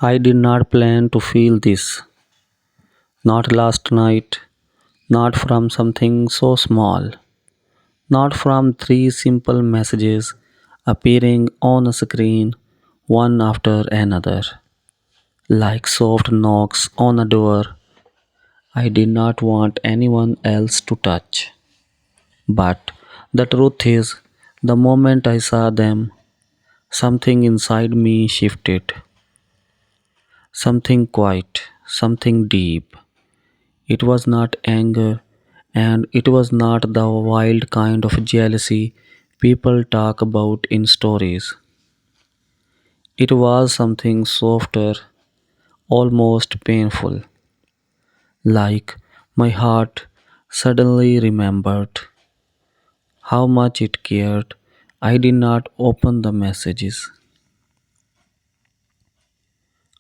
I did not plan to feel this. Not last night, not from something so small, not from three simple messages appearing on a screen one after another, like soft knocks on a door I did not want anyone else to touch. But the truth is, the moment I saw them, something inside me shifted. Something quiet, something deep. It was not anger, and it was not the wild kind of jealousy people talk about in stories. It was something softer, almost painful, like my heart suddenly remembered how much it cared. I did not open the messages.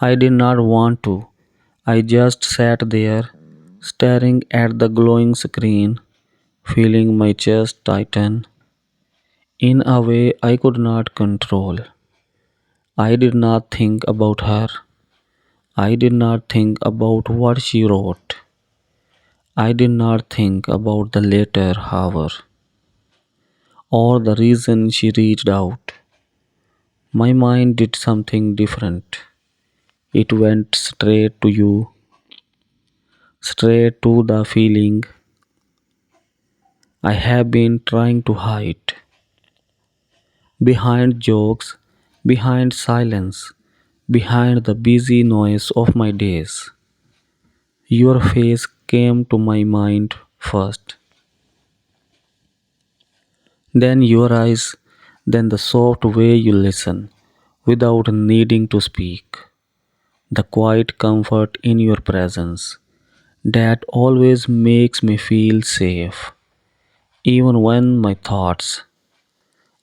I did not want to. I just sat there, staring at the glowing screen, feeling my chest tighten in a way I could not control. I did not think about her. I did not think about what she wrote. I did not think about the later hour or the reason she reached out. My mind did something different. It went straight to you, straight to the feeling I have been trying to hide. Behind jokes, behind silence, behind the busy noise of my days. Your face came to my mind first, then your eyes, then the soft way you listen without needing to speak. The quiet comfort in your presence that always makes me feel safe, even when my thoughts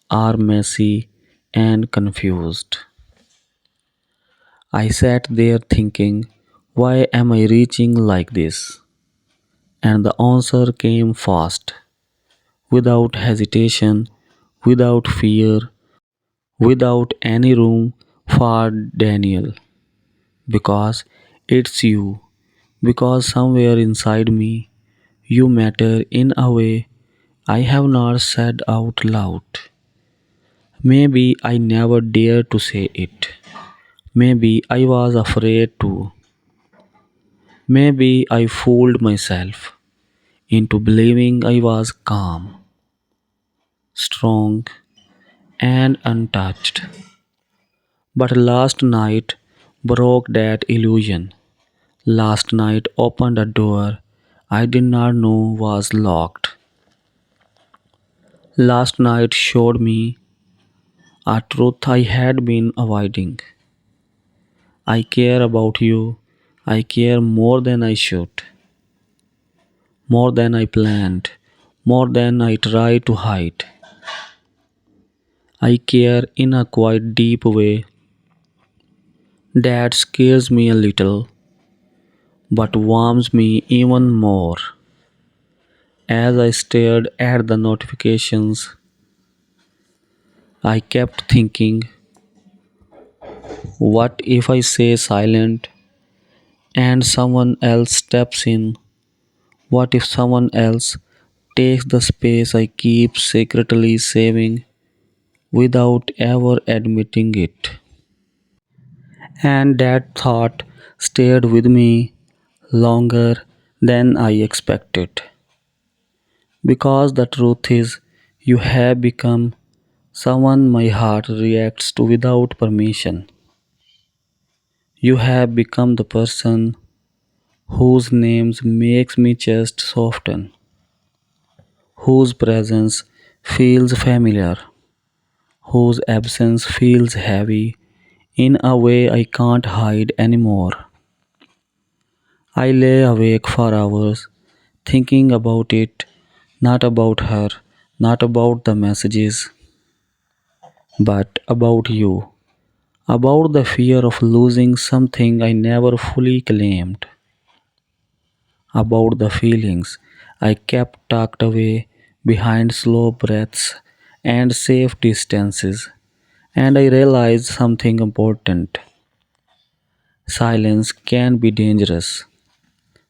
are messy and confused. I sat there thinking, why am I reaching like this? And the answer came fast, without hesitation, without fear, without any room for Daniel. Because it's you, because somewhere inside me, you matter in a way I have not said out loud. Maybe I never dared to say it. Maybe I was afraid to. Maybe I fooled myself into believing I was calm, strong, and untouched. But last night broke that illusion. Last night opened a door I did not know was locked. Last night showed me a truth I had been avoiding. I care about you. I care more than I should, more than I planned, more than I try to hide. I care in a quite deep way that scares me a little but warms me even more. As I stared at the notifications, I kept thinking, what if I say silent and someone else steps in? What if someone else takes the space I keep secretly saving without ever admitting it? And that thought stayed with me longer than I expected. Because the truth is, you have become someone my heart reacts to without permission. You have become the person whose names makes me chest soften, whose presence feels familiar, whose absence feels heavy in a way I can't hide anymore. I lay awake for hours thinking about it, not about her, not about the messages, but about you, about the fear of losing something I never fully claimed, about the feelings I kept tucked away behind slow breaths and safe distances. And I realized something important. Silence can be dangerous.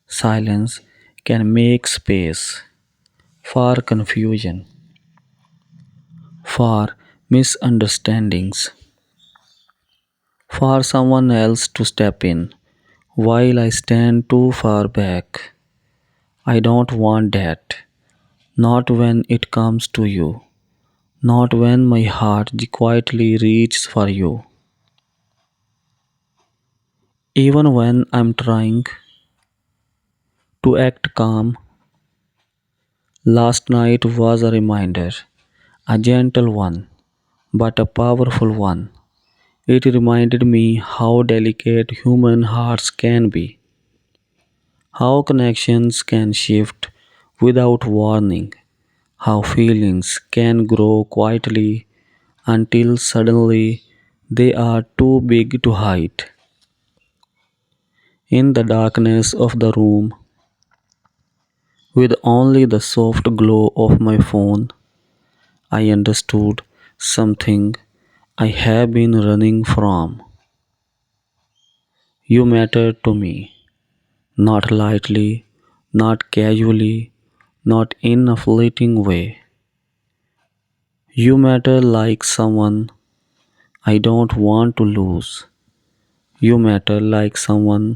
Silence can make space for confusion, for misunderstandings, for someone else to step in while I stand too far back. I don't want that. Not when it comes to you. Not when my heart quietly reaches for you. Even when I'm trying to act calm, last night was a reminder, a gentle one, but a powerful one. It reminded me how delicate human hearts can be, how connections can shift without warning, how feelings can grow quietly until suddenly they are too big to hide. In the darkness of the room, with only the soft glow of my phone, I understood something I have been running from. You mattered to me, not lightly, not casually, not in a fleeting way. You matter like someone I don't want to lose. You matter like someone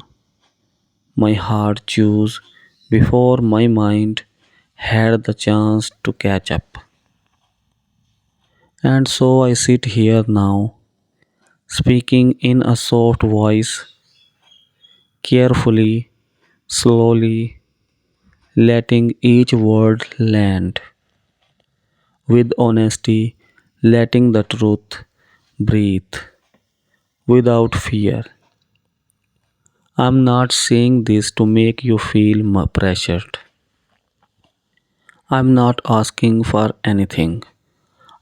my heart chose before my mind had the chance to catch up. And so I sit here now, speaking in a soft voice, carefully, slowly, letting each word land with honesty, letting the truth breathe without fear. I'm not saying this to make you feel pressured. I'm not asking for anything.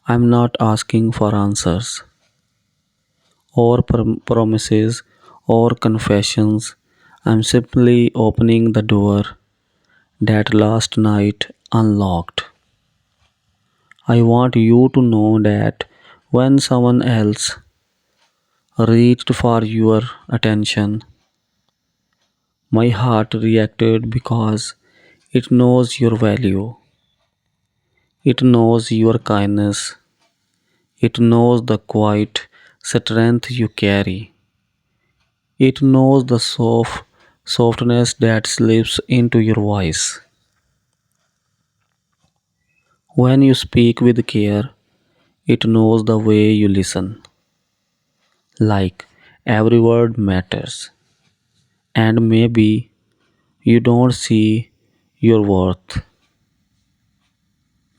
I'm not asking for answers or promises or confessions. I'm simply opening the door that last night unlocked. I want you to know that when someone else reached for your attention, my heart reacted because it knows your value, it knows your kindness, it knows the quiet strength you carry, it knows the softness that slips into your voice. When you speak with care, it knows the way you listen, like every word matters. And maybe you don't see your worth.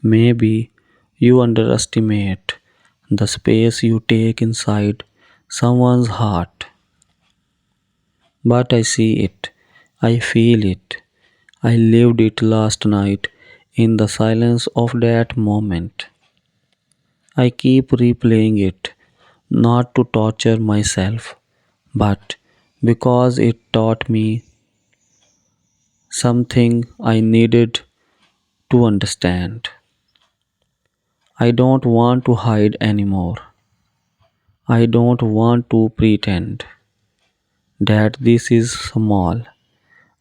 Maybe you underestimate the space you take inside someone's heart. But I see it, I feel it, I lived it last night in the silence of that moment. I keep replaying it, not to torture myself, but because it taught me something I needed to understand. I don't want to hide anymore. I don't want to pretend that this is small.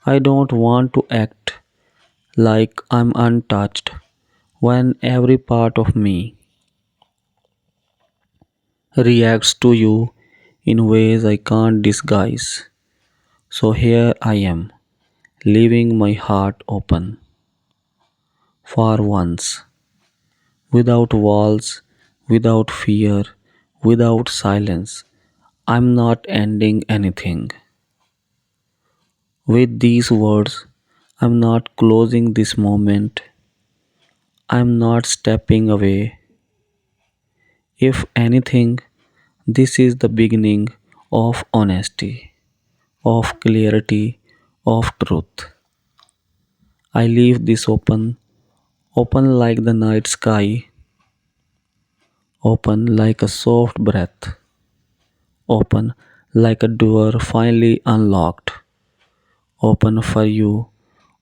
I don't want to act like I'm untouched when every part of me reacts to you in ways I can't disguise. So here I am, leaving my heart open for once, without walls, without fear, without silence. I'm not ending anything. With these words, I'm not closing this moment. I'm not stepping away. If anything, this is the beginning of honesty, of clarity, of truth. I leave this open, open like the night sky, open like a soft breath, open like a door finally unlocked, open for you,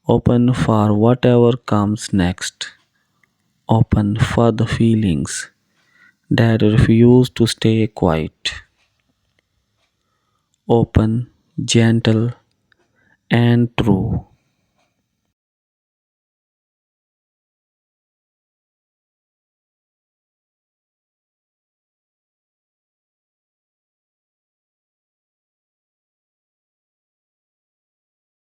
open for whatever comes next, open for the feelings that refuse to stay quiet, open gentle, and true.